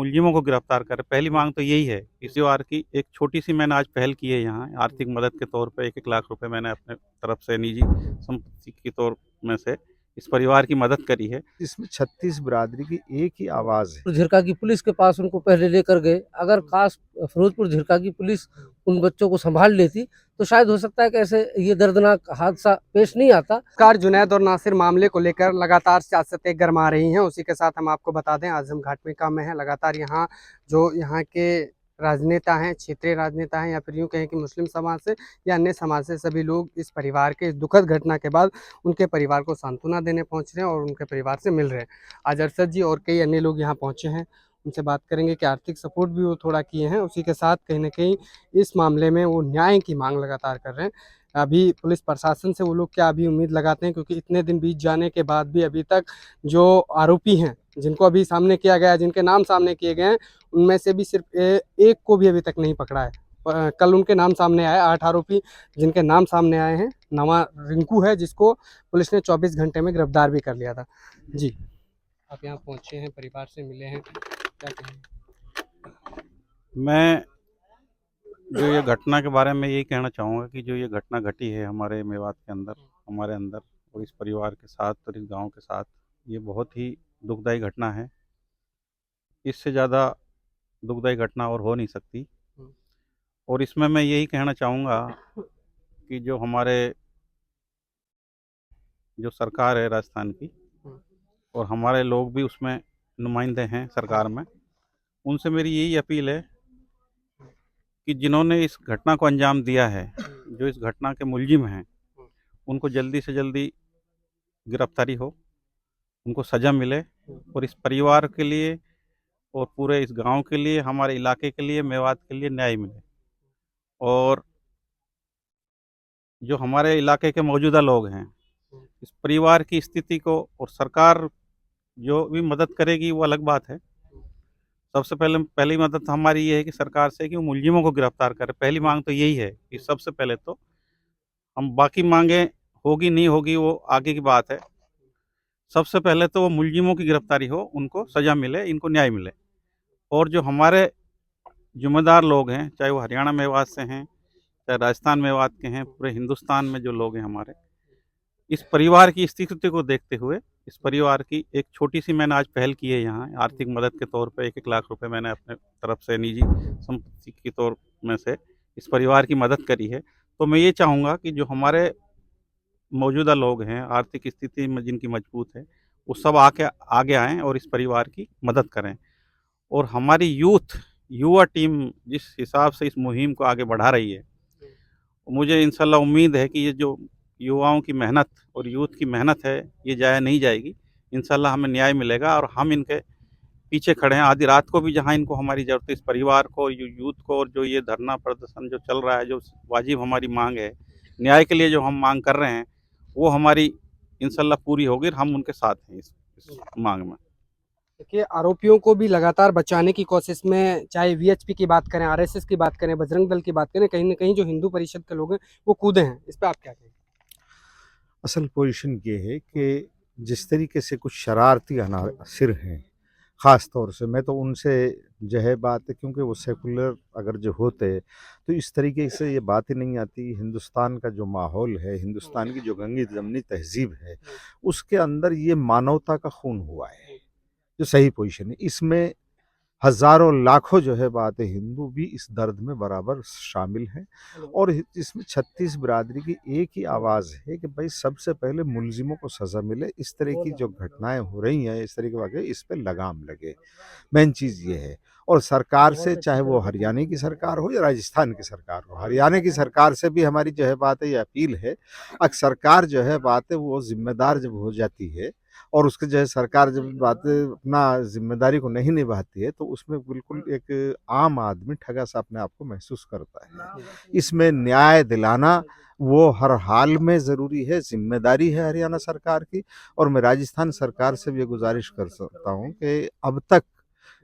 मुलजिमों को गिरफ्तार करें। पहली मांग तो यही है। इस परिवार की एक छोटी-सी मैंने आज पहल की है यहाँ, आर्थिक मदद के तौर पे 1-1 लाख रुपए मैंने अपने तरफ से निजी संपत्ति के तौर में से इस परिवार की मदद करी है। इसमें 36 बिरादरी की एक ही आवाज़ है। झिरका की पुलिस के पास उनको पहले लेकर गए। अगर काश फिरोजपुर झिरका की पुलिस उन बच्चों को संभाल लेती तो शायद हो सकता है कि ऐसे ये दर्दनाक हादसा पेश नहीं आता। कार जुनैद और नासिर मामले को लेकर लगातार सियासतें गरमा रही हैं। उसी के साथ हम आपको बता दें, आज हम घाटमिका में हैं। लगातार यहाँ के राजनेता हैं, क्षेत्रीय राजनेता हैं, या फिर यूँ कहें कि मुस्लिम समाज से या अन्य समाज से सभी लोग इस परिवार के इस दुखद घटना के बाद उनके परिवार को सांत्वना देने पहुंच रहे हैं और उनके परिवार से मिल रहे हैं। आज अरशद जी और कई अन्य लोग यहाँ पहुंचे हैं, उनसे बात करेंगे कि आर्थिक सपोर्ट भी वो थोड़ा किए हैं। उसी के साथ कहीं ना कहीं इस मामले में वो न्याय की मांग लगातार कर रहे हैं। अभी पुलिस प्रशासन से वो लोग क्या अभी उम्मीद लगाते हैं, क्योंकि इतने दिन बीत जाने के बाद भी अभी तक जो आरोपी हैं, जिनको अभी सामने किया गया है, जिनके नाम सामने किए गए हैं, उनमें से भी सिर्फ एक को भी अभी तक नहीं पकड़ा है। कल उनके नाम सामने आए 8 आरोपी जिनके नाम सामने आए हैं। नवा रिंकू है जिसको पुलिस ने 24 घंटे में गिरफ्तार भी कर लिया था। जी, आप यहाँ पहुँचे हैं, परिवार से मिले हैं, क्या कहेंगे? मैं जो ये घटना के बारे में यही कहना चाहूँगा कि जो ये घटना घटी है हमारे मेवात के अंदर, हमारे अंदर और इस परिवार के साथ और इस गाँव के साथ, ये बहुत ही दुखदायी घटना है। इससे ज़्यादा दुखदायी घटना और हो नहीं सकती। और इसमें मैं यही कहना चाहूँगा कि जो सरकार है राजस्थान की, और हमारे लोग भी उसमें नुमाइंदे हैं सरकार में, उनसे मेरी यही अपील है कि जिन्होंने इस घटना को अंजाम दिया है, जो इस घटना के मुलजिम हैं, उनको जल्दी से जल्दी गिरफ्तारी हो, उनको सज़ा मिले और इस परिवार के लिए और पूरे इस गांव के लिए, हमारे इलाके के लिए, मेवात के लिए न्याय मिले। और जो हमारे इलाके के मौजूदा लोग हैं, इस परिवार की स्थिति को, और सरकार जो भी मदद करेगी वो अलग बात है। सबसे पहली मदद हमारी ये है कि सरकार से कि वो मुलजिमों को गिरफ्तार करे। पहली मांग तो यही है कि सबसे पहले तो हम बाकी मांगे होगी नहीं होगी वो आगे की बात है। सबसे पहले तो वो मुलजिमों की गिरफ्तारी हो, उनको सज़ा मिले, इनको न्याय मिले। और जो हमारे ज़िम्मेदार लोग हैं, चाहे वो हरियाणा मेवात से हैं, चाहे राजस्थान मेवात के हैं, पूरे हिंदुस्तान में जो लोग हैं हमारे, इस परिवार की स्थिति को देखते हुए इस परिवार की एक छोटी-सी मैंने आज पहल की है यहाँ, आर्थिक मदद के तौर पे 1-1 लाख रुपए मैंने अपने तरफ से निजी संपत्ति के तौर में से इस परिवार की मदद करी है। तो मैं ये चाहूँगा कि जो हमारे मौजूदा लोग हैं, आर्थिक स्थिति में जिनकी मजबूत है, वो सब आगे आएँ और इस परिवार की मदद करें। और हमारी युवा टीम जिस हिसाब से इस मुहिम को आगे बढ़ा रही है, मुझे इंशाल्लाह उम्मीद है कि ये जो युवाओं की मेहनत और यूथ की मेहनत है, ये ज़ाया नहीं जाएगी। इंशाल्लाह हमें न्याय मिलेगा और हम इनके पीछे खड़े हैं। आधी रात को भी जहाँ इनको हमारी ज़रूरत है, इस परिवार को, यूथ को, और जो ये धरना प्रदर्शन जो चल रहा है, जो वाजिब हमारी मांग है, न्याय के लिए जो हम मांग कर रहे हैं, वो हमारी इंशाल्लाह पूरी होगी और हम उनके साथ हैं इस मांग में। देखिए, आरोपियों को भी लगातार बचाने की कोशिश में, चाहे वीएचपी की बात करें, आरएसएस की बात करें, बजरंग दल की बात करें, कहीं ना कहीं जो हिंदू परिषद के लोग हैं वो कूदे हैं। इस पर आप क्या कहेंगे? असल पोजीशन ये है कि जिस तरीके से कुछ शरारती अनासिर हैं, ख़ास तौर से मैं तो उनसे जो है बात है, क्योंकि वो सेकुलर अगर जो होते तो इस तरीके से ये बात ही नहीं आती। हिंदुस्तान का जो माहौल है, हिंदुस्तान की जो गंगी जमनी तहजीब है, उसके अंदर ये मानवता का खून हुआ है, जो सही पोजीशन है। इसमें हज़ारों लाखों जो है बात है हिंदू भी इस दर्द में बराबर शामिल हैं। और इसमें 36 बिरादरी की एक ही आवाज़ है कि भाई सबसे पहले मुलजिमों को सज़ा मिले। इस तरह की जो घटनाएं हो रही हैं, इस तरह के वाक़े, इस पे लगाम लगे। मेन चीज़ ये है। और सरकार से, चाहे वो हरियाणा की सरकार हो या राजस्थान की सरकार हो, हरियाणा की सरकार से भी हमारी जो है बात है ये अपील है। अगर सरकार जो है बात है वो ज़िम्मेदार जब हो जाती है और उसके जो है सरकार जब बात अपना ज़िम्मेदारी को नहीं निभाती है, तो उसमें बिल्कुल एक आम आदमी ठगा सा अपने आप को महसूस करता है। इसमें न्याय दिलाना वो हर हाल में ज़रूरी है, ज़िम्मेदारी है हरियाणा सरकार की। और मैं राजस्थान सरकार से भी ये गुज़ारिश कर सकता हूँ कि अब तक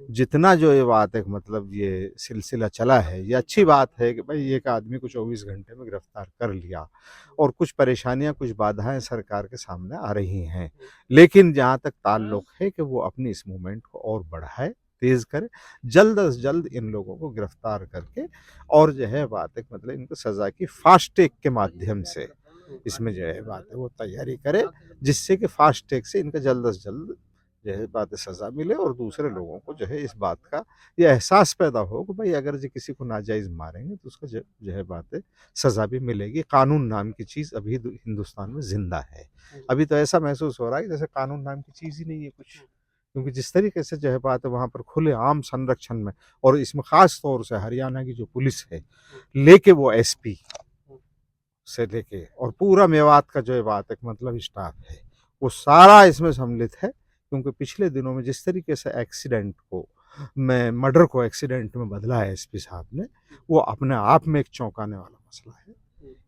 जितना जो ये बात है, मतलब ये सिलसिला चला है, ये अच्छी बात है कि भाई एक आदमी को 24 घंटे में गिरफ्तार कर लिया। और कुछ परेशानियां, कुछ बाधाएं सरकार के सामने आ रही हैं, लेकिन जहां तक ताल्लुक है कि वो अपनी इस मूवमेंट को और बढ़ाए तेज करे, जल्द से जल्द इन लोगों को गिरफ्तार करके और जो है बात है मतलब इनको सजा की फास्ट ट्रैक के माध्यम से इसमें जो है बात है वो तैयारी करे, जिससे कि फास्ट ट्रैक से इनका जल्द से जल्द जो है बात है सजा मिले और दूसरे लोगों को जो है इस बात का ये एहसास पैदा हो कि भाई अगर जो किसी को नाजायज मारेंगे तो उसको जो है बात है सजा भी मिलेगी। कानून नाम की चीज अभी हिंदुस्तान में जिंदा है। अभी तो ऐसा महसूस हो रहा है जैसे कानून नाम की चीज ही नहीं है कुछ, क्योंकि जिस तरीके से जो है बात है वहाँ पर खुले आम संरक्षण में, और इसमें खास तौर से हरियाणा की जो पुलिस है लेके वो एसपी से लेके और पूरा मेवात का जो है बात है मतलब स्टाफ है वो सारा इसमें सम्मिलित है। क्योंकि पिछले दिनों में जिस तरीके से एक्सीडेंट को मर्डर को एक्सीडेंट में बदला है एसपी साहब ने, वो अपने आप में एक चौंकाने वाला मसला है।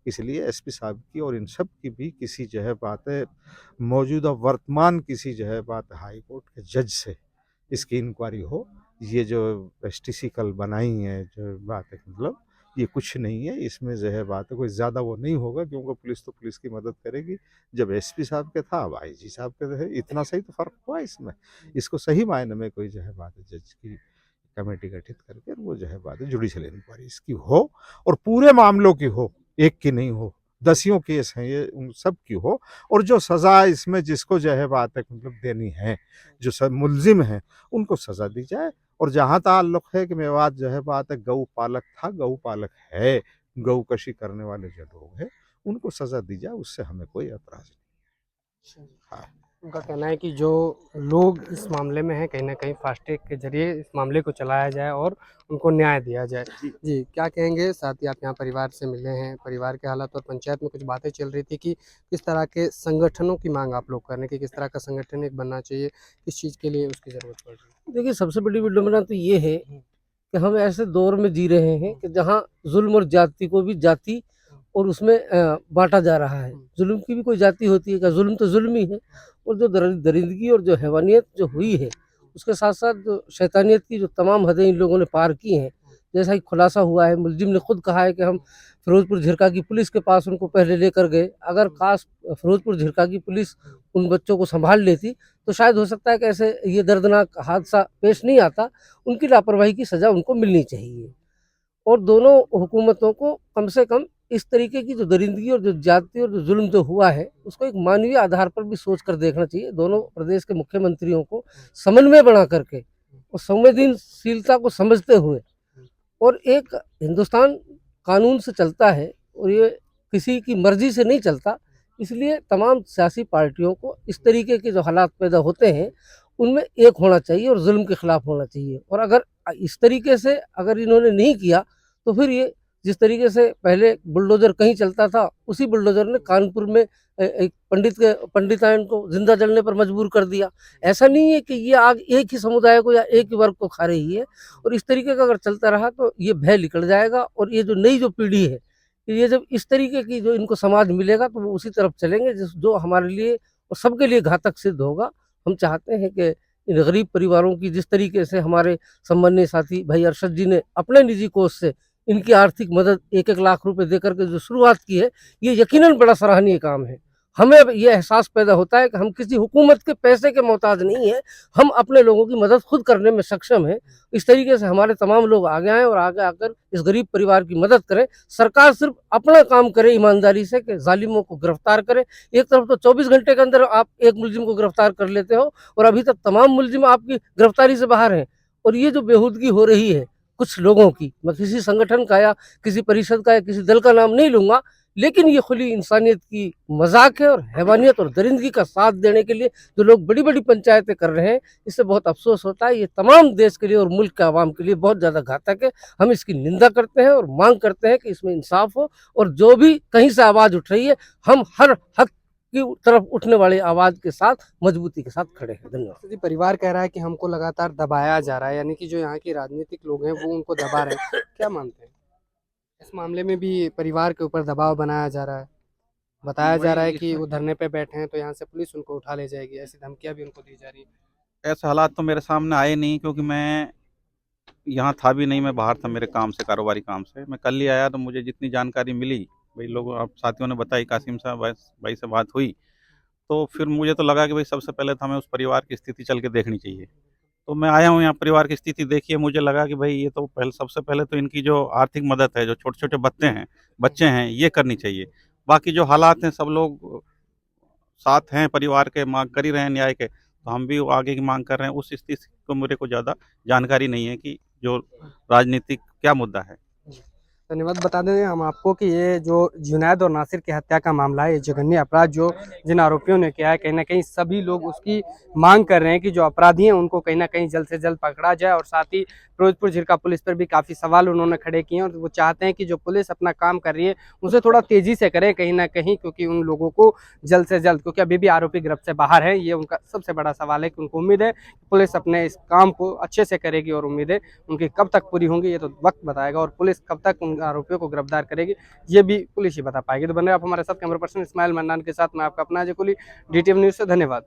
इसलिए एसपी साहब की और इन सब की भी किसी जो है बात है मौजूदा वर्तमान किसी जो है बात हाई कोर्ट के जज से इसकी इंक्वायरी हो। ये जो एसटीसी कल बनाई है जो बात है मतलब ये कुछ नहीं है, इसमें जो है बात है कोई ज़्यादा वो नहीं होगा, क्योंकि पुलिस तो पुलिस की मदद करेगी। जब एसपी साहब के था अब आईजी साहब के है, इतना सही तो फर्क हुआ इसमें। इसको सही मायने में कोई जो है बात है जज की कमेटी गठित करके वो जो है बात है जुडिशल इंक्वायरी इसकी हो और पूरे मामलों की हो, एक की नहीं हो, दसियों केस हैं ये उन सब की हो, और जो सज़ा इसमें जिसको जो है बात है मतलब देनी है, जो सब मुलजिम हैं उनको सज़ा दी जाए। और जहाँ ताल्लुक है कि मेवात जो है बात है गऊ पालक था, गऊ पालक है, गऊ कशी करने वाले जो लोग हैं उनको सज़ा दी जाए, उससे हमें कोई एतराज़ नहीं। हाँ, उनका कहना है कि जो लोग इस मामले में हैं कहीं ना कहीं फास्ट ट्रैक के जरिए इस मामले को चलाया जाए और उनको न्याय दिया जाए। जी क्या कहेंगे? साथ ही आप यहाँ परिवार से मिले हैं, परिवार के हालात और पंचायत में कुछ बातें चल रही थी कि किस तरह के संगठनों की मांग आप लोग कर रहे हैं कि किस तरह का संगठन एक बनना चाहिए, किस चीज़ के लिए उसकी ज़रूरत पड़ रही है? देखिए, सबसे बड़ी विडंबना तो ये है कि हम ऐसे दौर में जी रहे हैं कि जहाँ जुल्म और जाति को भी जाति और उसमें बांटा जा रहा है। जुल्म की भी कोई जाति होती है क्या? जुल्म तो जुल्म ही है। और जो दरिंदगी और जो हैवानियत जो हुई है, उसके साथ साथ जो शैतानियत की जो तमाम हदें इन लोगों ने पार की हैं, जैसा कि खुलासा हुआ है, मुलजिम ने खुद कहा है कि हम फिरोजपुर झिरका की पुलिस के पास उनको पहले लेकर गए। अगर काश फिरोजपुर झिरका की पुलिस उन बच्चों को संभाल लेती तो शायद हो सकता है कि ऐसे ये दर्दनाक हादसा पेश नहीं आता। उनकी लापरवाही की सज़ा उनको मिलनी चाहिए और दोनों हुकूमतों को कम से कम इस तरीके की जो दरिंदगी और जो जाति और जो जुल्म जो हुआ है उसको एक मानवीय आधार पर भी सोच कर देखना चाहिए। दोनों प्रदेश के मुख्यमंत्रियों को समन्वय बना करके और संवेदनशीलता को समझते हुए, और एक हिंदुस्तान कानून से चलता है और ये किसी की मर्जी से नहीं चलता, इसलिए तमाम सियासी पार्टियों को इस तरीके के जो हालात पैदा होते हैं उनमें एक होना चाहिए और जुल्म के खिलाफ होना चाहिए। और अगर इस तरीके से अगर इन्होंने नहीं किया तो फिर ये जिस तरीके से पहले बुलडोजर कहीं चलता था, उसी बुलडोजर ने कानपुर में एक पंडिताइन को जिंदा जलने पर मजबूर कर दिया। ऐसा नहीं है कि ये आग एक ही समुदाय को या एक ही वर्ग को खा रही है, और इस तरीके का अगर चलता रहा तो ये भय निकल जाएगा। और ये जो नई जो पीढ़ी है, ये जब इस तरीके की जो इनको समाज मिलेगा तो वो उसी तरफ चलेंगे जो हमारे लिए और सबके लिए घातक सिद्ध होगा। हम चाहते हैं कि इन गरीब परिवारों की जिस तरीके से हमारे सम्माननीय साथी भाई अरशद जी ने अपने निजी कोष से इनकी आर्थिक मदद 1-1 लाख रुपए देकर के जो शुरुआत की है, ये यकीनन बड़ा सराहनीय काम है। हमें अब ये एहसास पैदा होता है कि हम किसी हुकूमत के पैसे के मोहताज नहीं है, हम अपने लोगों की मदद खुद करने में सक्षम हैं। इस तरीके से हमारे तमाम लोग आगे आएँ और आगे आकर इस गरीब परिवार की मदद करें। सरकार सिर्फ अपना काम करे ईमानदारी से कि जालिमों को गिरफ्तार करे। एक तरफ तो 24 घंटे के अंदर आप एक मुलजिम को गिरफ्तार कर लेते हो और अभी तक तमाम मुलजिम आपकी गिरफ्तारी से बाहर हैं। और ये जो बेहूदगी हो रही है कुछ लोगों की, मैं किसी संगठन का या किसी परिषद का या किसी दल का नाम नहीं लूंगा, लेकिन ये खुली इंसानियत की मजाक है और हैवानियत और दरिंदगी का साथ देने के लिए जो लोग बड़ी बड़ी पंचायतें कर रहे हैं, इससे बहुत अफसोस होता है। ये तमाम देश के लिए और मुल्क के आवाम के लिए बहुत ज़्यादा घातक है। हम इसकी निंदा करते हैं और मांग करते हैं कि इसमें इंसाफ हो, और जो भी कहीं से आवाज़ उठ रही है, हम हर हक की तरफ उठने वाली आवाज़ के साथ मजबूती के साथ खड़े हैं। धन्यवाद। जी परिवार कह रहा है कि हमको लगातार दबाया जा रहा है, यानी कि जो यहाँ के राजनीतिक लोग हैं वो उनको दबा रहे हैं। क्या मानते हैं? इस मामले में भी परिवार के ऊपर दबाव बनाया जा रहा है, बताया जा रहा है कि वो धरने पे बैठे हैं तो यहाँ से पुलिस उनको उठा ले जाएगी, ऐसी धमकियां भी उनको दी जा रही है। ऐसे हालात तो मेरे सामने आए नहीं, क्योंकि मैं यहाँ था भी नहीं, मैं बाहर था मेरे काम से, कारोबारी काम से। मैं कल ही आया तो मुझे जितनी जानकारी मिली, भाई लोग आप साथियों ने बताई, कासिम साहब भाई से बात हुई, तो फिर मुझे तो लगा कि भाई सबसे पहले तो हमें उस परिवार की स्थिति चल के देखनी चाहिए। तो मैं आया हूँ यहाँ, परिवार की स्थिति देखी है, मुझे लगा कि भाई ये तो सबसे पहले तो इनकी जो आर्थिक मदद है, जो छोटे-छोटे बच्चे हैं, ये करनी चाहिए। बाकी जो हालात हैं, सब लोग साथ हैं परिवार के, माँग कर ही रहे हैं न्याय के, तो हम भी आगे की माँग कर रहे हैं। उस स्थिति को मेरे को ज़्यादा जानकारी नहीं है कि जो राजनीतिक क्या मुद्दा है। धन्यवाद। बता दें हम आपको कि ये जो जुनैद और नासिर की हत्या का मामला है, ये जघन्य अपराध जो जिन आरोपियों ने किया है, कहीं न कहीं सभी लोग उसकी मांग कर रहे हैं कि जो अपराधी हैं उनको कहीं न कहीं जल्द से जल्द पकड़ा जाए। और साथ ही फिरोजपुर झिरका पुलिस पर भी काफ़ी सवाल उन्होंने खड़े किए हैं और वो चाहते हैं कि जो पुलिस अपना काम कर रही है उसे थोड़ा तेज़ी से करें कहीं न कहीं, क्योंकि उन लोगों को जल्द से जल्द, क्योंकि अभी भी आरोपी गिरफ्त से बाहर है, ये उनका सबसे बड़ा सवाल है कि उनको उम्मीद है कि पुलिस अपने इस काम को अच्छे से करेगी और उम्मीदें उनकी कब तक पूरी होंगी ये तो वक्त बताएगा, और पुलिस कब तक उन आरोपियों को गिरफ्तार करेगी ये भी पुलिस ही बता पाएगी। तो बने आप हमारे साथ कैमरा पर्सन इस्माइल मन्नान के साथ, मैं आपका अपना अजय कुली, DTV न्यूज़ से। धन्यवाद।